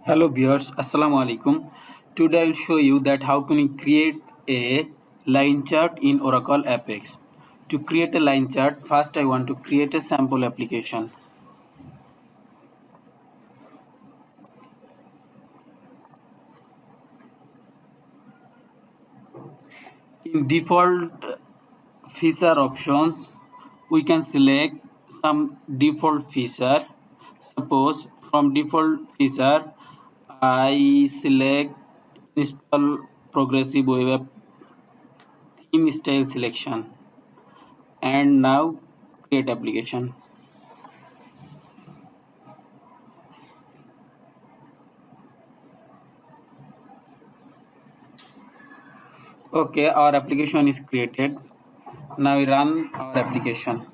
Hello viewers, Assalamu alaikum. Today I will show you that how can you create a line chart in Oracle Apex. To create a line chart, first I want to create a sample application. In default feature options, we can select some default feature. Suppose from default feature, I select install progressive web theme style selection and now create application. Okay, our application is created. Now we run our application.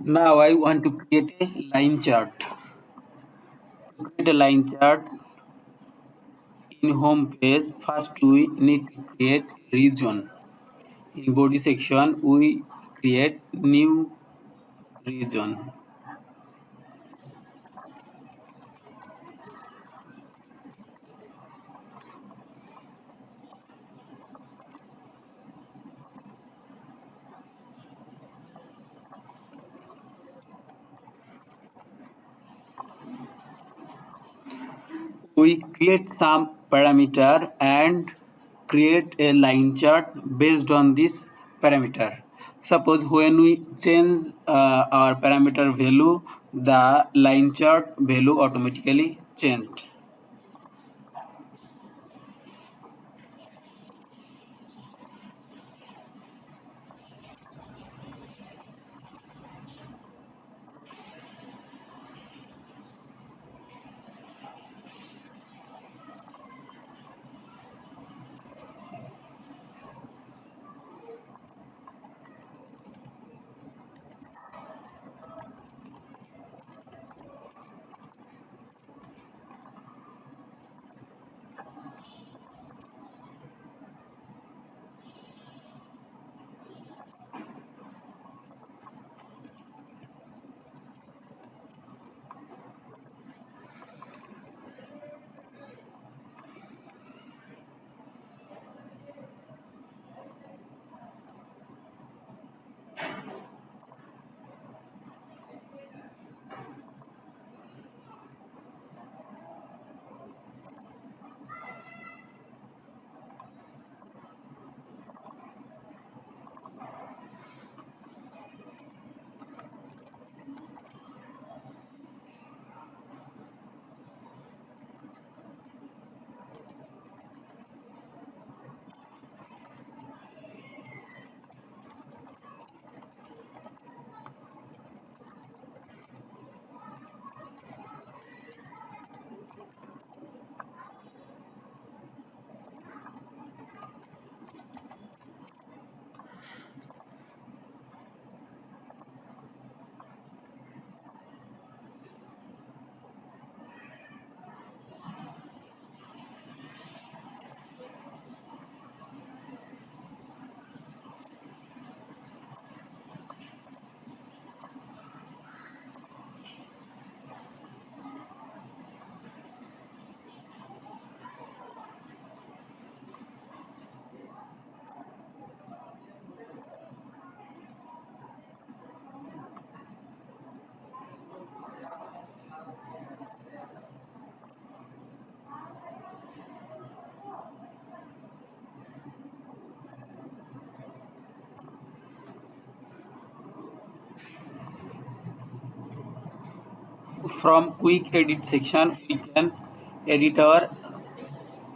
Now I want to create a line chart. To create a line chart in home page, first we need to create region. In body section, we create new region. We create some parameter and create a line chart based on this parameter. Suppose when we change our parameter value, the line chart value automatically changed. From quick edit section, we can edit our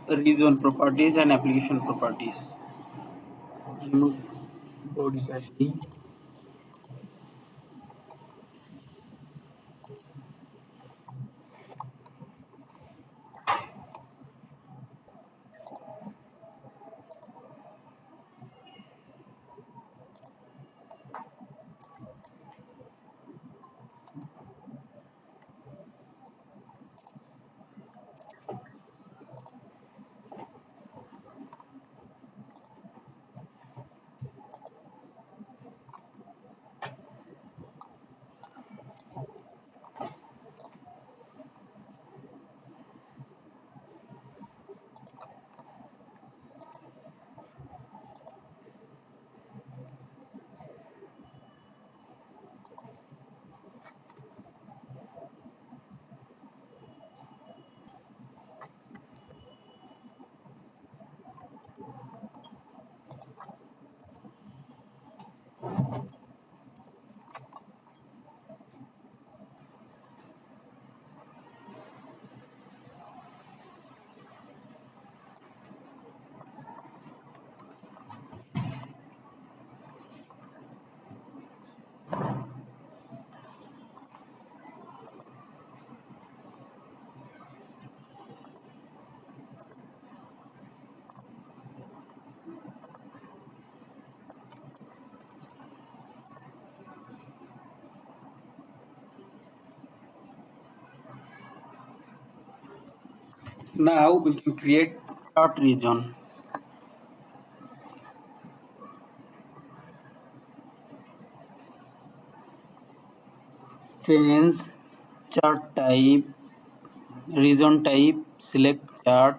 region properties and application properties. Remove body padding. Now we can create chart region. Change chart type, region type, select chart.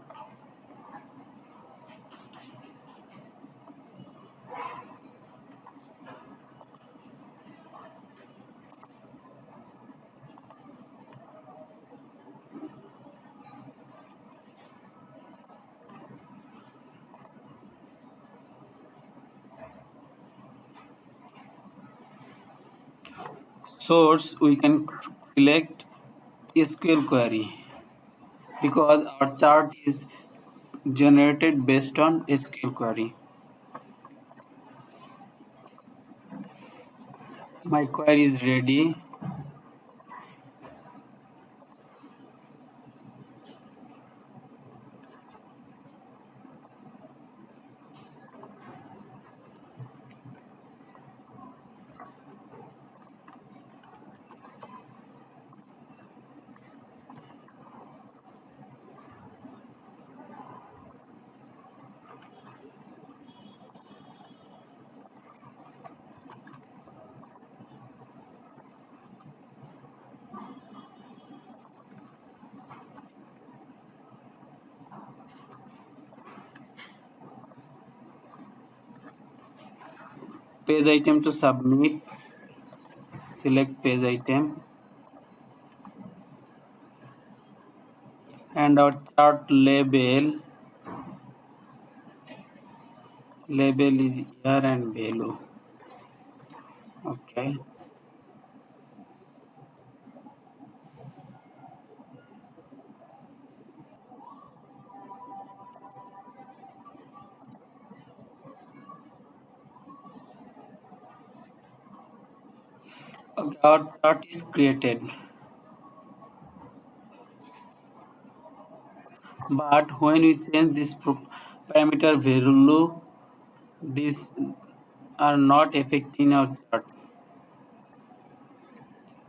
Source we can select SQL query because our chart is generated based on SQL query. My query is ready. Page item to submit. Select page item and our chart label is year and value. Okay. Okay, our chart is created. But when we change this parameter value, these are not affecting our chart.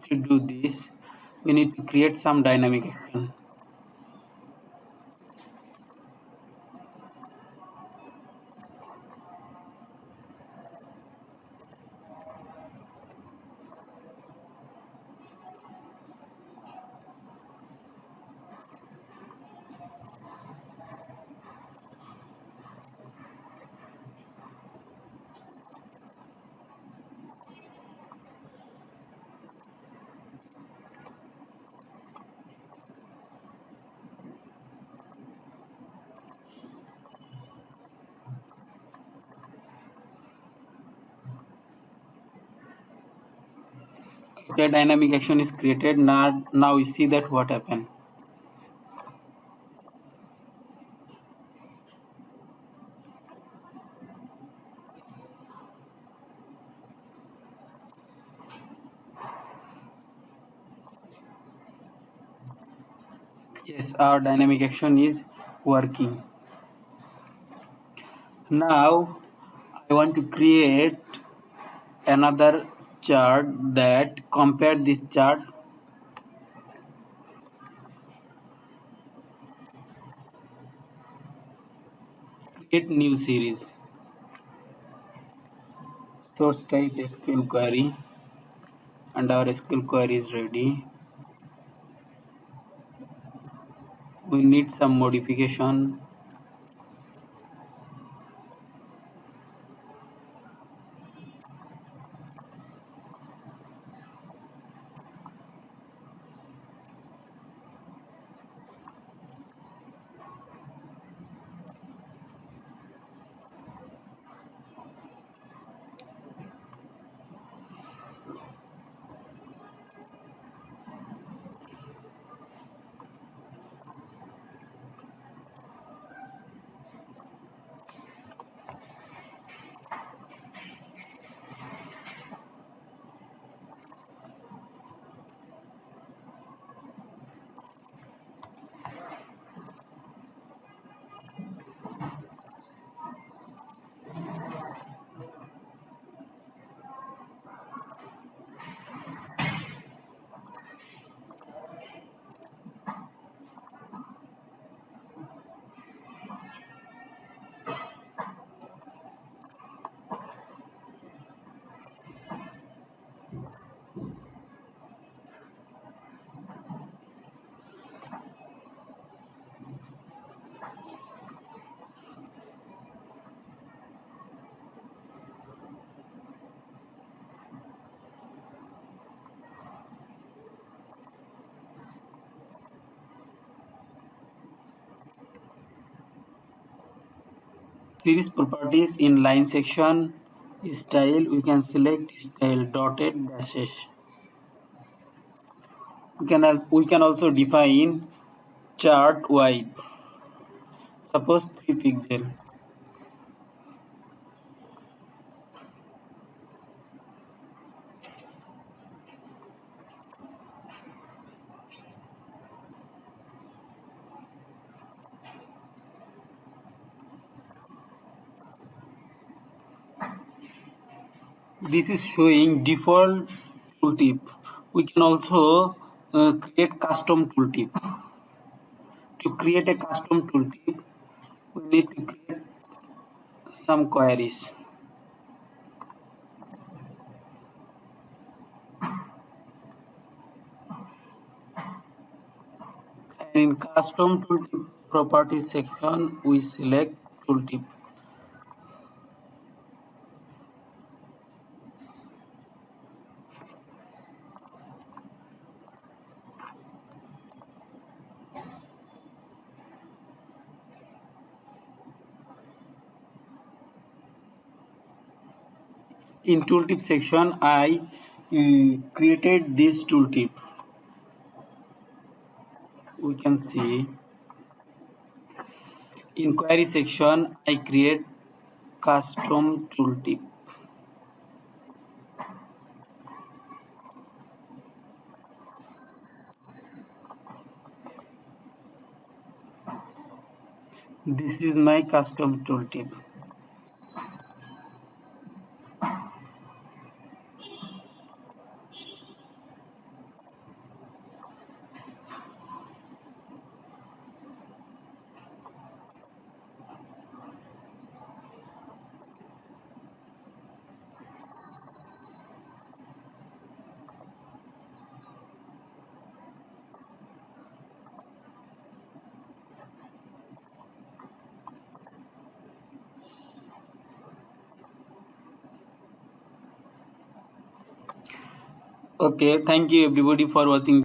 To do this, we need to create some dynamic action. Okay, dynamic action is created. Now we see that what happened. Yes, our dynamic action is working. Now I want to create another chart that compare this chart. Create new series. Source type SQL query and our SQL query is ready. We need some modification. series properties in line section style, we can select style dotted dashes. We can also define chart width, suppose 3 pixel. This is showing default tooltip. We can also create custom tooltip. To create a custom tooltip, we need to create some queries. And in custom tooltip properties section, we select tooltip. In tooltip section, I created this tooltip. We can see in query section, I create custom tooltip. This is my custom tooltip. Okay, thank you everybody for watching.